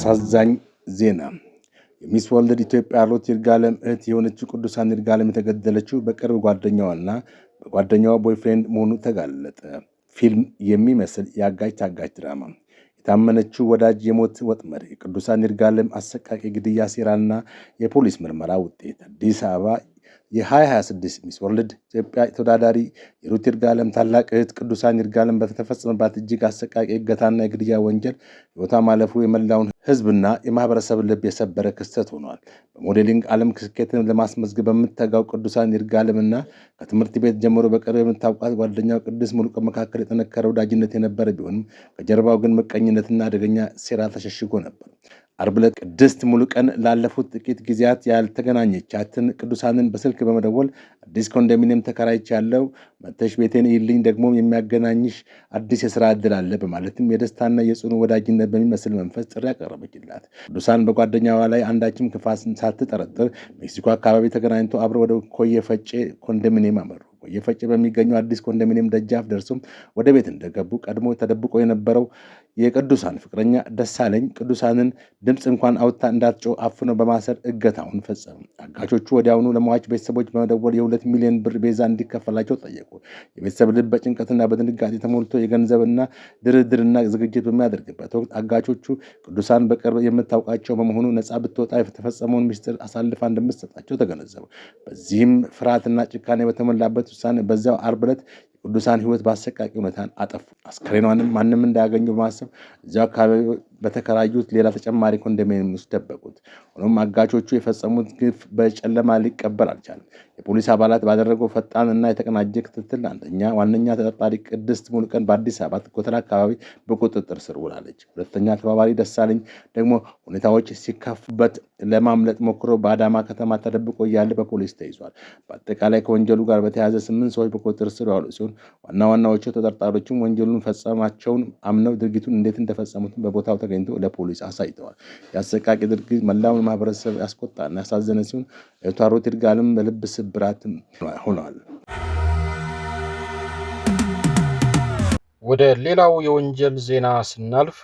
አሳዛኝ ዜና የሚስ ወርልድ ኢትዮጵያ ሩት ይርጋለም እህት የሆነችው ቅዱሳን ይርጋለም የተገደለችው በቅርብ ጓደኛዋና በጓደኛዋ ቦይፍሬንድ መሆኑ ተጋለጠ። ፊልም የሚመስል የአጋጅ ታጋጅ ድራማ። የታመነችው ወዳጅ የሞት ወጥመድ፣ የቅዱሳን ይርጋለም አሰቃቂ ግድያ ሴራና የፖሊስ ምርመራ ውጤት። አዲስ አበባ የ2026 ሚስ ወርልድ ኢትዮጵያ ተወዳዳሪ የሩት ይርጋለም ታላቅ እህት ቅዱሳን ይርጋለም በተፈጸመባት እጅግ አሰቃቂ እገታና የግድያ ወንጀል ሕይወቷ ማለፉ የመላውን ሕዝብና የማህበረሰብ ልብ የሰበረ ክስተት ሆኗል። በሞዴሊንግ ዓለም ስኬትን ለማስመዝገብ በምትተጋው ቅዱሳን ይርጋለምና ከትምህርት ቤት ጀምሮ በቅርብ የምታውቋት ጓደኛው ቅድስት ሙሉቀን መካከል የጠነከረ ወዳጅነት የነበረ ቢሆንም ከጀርባው ግን ምቀኝነትና አደገኛ ሴራ ተሸሽጎ ነበር። ዓርብ ዕለት ቅድስት ሙሉቀን ላለፉት ጥቂት ጊዜያት ያልተገናኘቻትን ቅዱሳንን በስልክ በመደወል አዲስ ኮንዶሚኒየም ተከራይቻለሁ፣ መጥተሽ ቤቴን ይልኝ፣ ደግሞ የሚያገናኝሽ አዲስ የሥራ ዕድል አለ በማለትም የደስታና የጽኑ ወዳጅነት በሚመስል መንፈስ ጥሪ ያቀረበችላት። ቅዱሳን በጓደኛዋ ላይ አንዳችም ክፋት ሳትጠረጥር ሜክሲኮ አካባቢ ተገናኝቶ አብረው ወደ ኮየ ፈጬ ኮንዶሚኒየም አመሩ። ኮየ ፈጬ በሚገኘው አዲስ ኮንዶሚኒየም ደጃፍ ደርሶም ወደ ቤት እንደገቡ ቀድሞ ተደብቆ የነበረው የቅዱሳን ፍቅረኛ ደሳለኝ ቅዱሳንን ድምፅ እንኳን አውጥታ እንዳትጮህ አፍኖ በማሰር እገታውን ፈጸሙ። አጋቾቹ ወዲያውኑ ለሟች ቤተሰቦች በመደወል የ2 ሚሊዮን ብር ቤዛ እንዲከፈላቸው ጠየቁ። የቤተሰብ ልብ በጭንቀትና በድንጋጤ ተሞልቶ የገንዘብና ድርድርና ዝግጅት በሚያደርግበት ወቅት አጋቾቹ ቅዱሳን በቅርብ የምታውቃቸው በመሆኑ ነፃ ብትወጣ የተፈጸመውን ምስጢር አሳልፋ እንደምትሰጣቸው ተገነዘቡ። በዚህም ፍርሃትና ጭካኔ በተሞላበት ውሳኔ በዚያው ዓርብ ዕለት ቅዱሳን ሕይወት በአሰቃቂ ሁኔታ አጠፉ። አስከሬኗንም ማንም እንዳያገኘው በማሰብ እዚያው አካባቢ በተከራዩት ሌላ ተጨማሪ ኮንዶሚኒየም ውስጥ ደበቁት። ሆኖም አጋቾቹ የፈጸሙት ግፍ በጨለማ ሊቀበር አልቻለም። የፖሊስ አባላት ባደረገው ፈጣንና የተቀናጀ ክትትል ዋነኛ ተጠርጣሪ ቅድስት ሙሉቀን በአዲስ አበባ ጎተራ አካባቢ በቁጥጥር ስር ውላለች። ሁለተኛ ተባባሪ ደሳለኝ ደግሞ ሁኔታዎች ሲከፉበት ለማምለጥ ሞክሮ በአዳማ ከተማ ተደብቆ እያለ በፖሊስ ተይዟል። በአጠቃላይ ከወንጀሉ ጋር በተያያዘ 8 ሰዎች በቁጥጥር ስር ያሉ ሲሆን ዋናዎቹ ተጠርጣሪዎችም ወንጀሉን ፈጸማቸውን አምነው ድርጊቱን እንዴት እንደፈጸሙትን በቦታው ተገኝተው ለፖሊስ አሳይተዋል። የአሰቃቂ ድርጊት መላውን ማህበረሰብ ያስቆጣና ያሳዘነ ሲሆን እህቷ ሩት ይርጋለም በልብ ስብራት ሆኗል። ወደ ሌላው የወንጀል ዜና ስናልፍ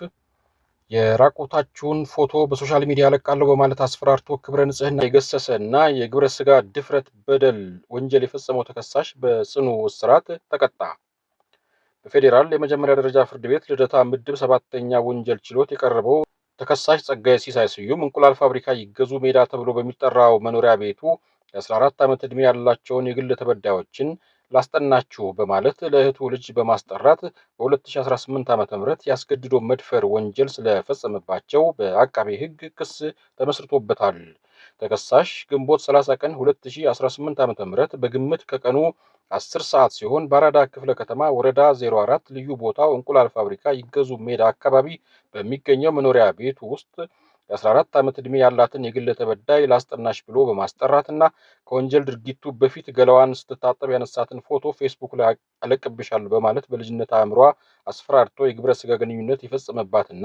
የራቁታችሁን ፎቶ በሶሻል ሚዲያ ለቃለሁ በማለት አስፈራርቶ ክብረ ንጽህና የገሰሰ እና የግብረ ስጋ ድፍረት በደል ወንጀል የፈጸመው ተከሳሽ በጽኑ እስራት ተቀጣ። በፌዴራል የመጀመሪያ ደረጃ ፍርድ ቤት ልደታ ምድብ 7ኛ ወንጀል ችሎት የቀረበው ተከሳሽ ጸጋዬ ሲሳይ ስዩም እንቁላል ፋብሪካ ይገዙ ሜዳ ተብሎ በሚጠራው መኖሪያ ቤቱ የ14 ዓመት ዕድሜ ያላቸውን የግል ተበዳዮችን ላስጠናችሁ በማለት ለእህቱ ልጅ በማስጠራት በ2018 ዓ.ም ያስገድዶ መድፈር ወንጀል ስለፈጸመባቸው በአቃቤ ሕግ ክስ ተመስርቶበታል። ተከሳሽ ግንቦት 30 ቀን 2018 ዓ.ም በግምት ከቀኑ 10 ሰዓት ሲሆን በአራዳ ክፍለ ከተማ ወረዳ 04 ልዩ ቦታው እንቁላል ፋብሪካ ይገዙ ሜዳ አካባቢ በሚገኘው መኖሪያ ቤቱ ውስጥ የ14 ዓመት ዕድሜ ያላትን የግል ተበዳይ ላስጠናሽ ብሎ በማስጠራትና ከወንጀል ድርጊቱ በፊት ገላዋን ስትታጠብ ያነሳትን ፎቶ ፌስቡክ ላይ አለቅብሻለሁ በማለት በልጅነት አእምሯ አስፈራርቶ የግብረ ስጋ ግንኙነት የፈጸመባትና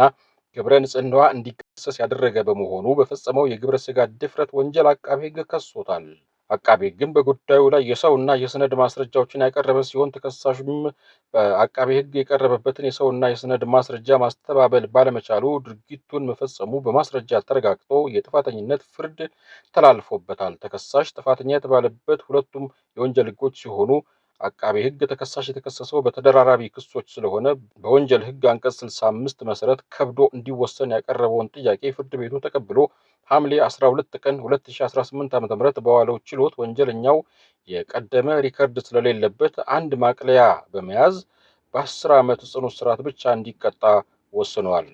ግብረ ንጽህናዋ እንዲከሰስ ያደረገ በመሆኑ በፈጸመው የግብረ ስጋ ድፍረት ወንጀል አቃቤ ሕግ ከሶታል። አቃቤ ሕግ በጉዳዩ ላይ የሰውና የሰነድ ማስረጃዎችን ያቀረበ ሲሆን ተከሳሹም በአቃቤ ሕግ የቀረበበትን የሰውና የሰነድ ማስረጃ ማስተባበል ባለመቻሉ ድርጊቱን መፈጸሙ በማስረጃ ተረጋግጦ የጥፋተኝነት ፍርድ ተላልፎበታል። ተከሳሽ ጥፋተኛ የተባለበት ሁለቱም የወንጀል ሕጎች ሲሆኑ አቃቤ ሕግ ተከሳሽ የተከሰሰው በተደራራቢ ክሶች ስለሆነ በወንጀል ሕግ አንቀጽ 65 መሰረት ከብዶ እንዲወሰን ያቀረበውን ጥያቄ ፍርድ ቤቱ ተቀብሎ ሐምሌ 12 ቀን 2018 ዓ.ም በዋለው ችሎት ወንጀለኛው የቀደመ ሪከርድ ስለሌለበት አንድ ማቅለያ በመያዝ በ10 ዓመት ጽኑ እስራት ብቻ እንዲቀጣ ወስኗል።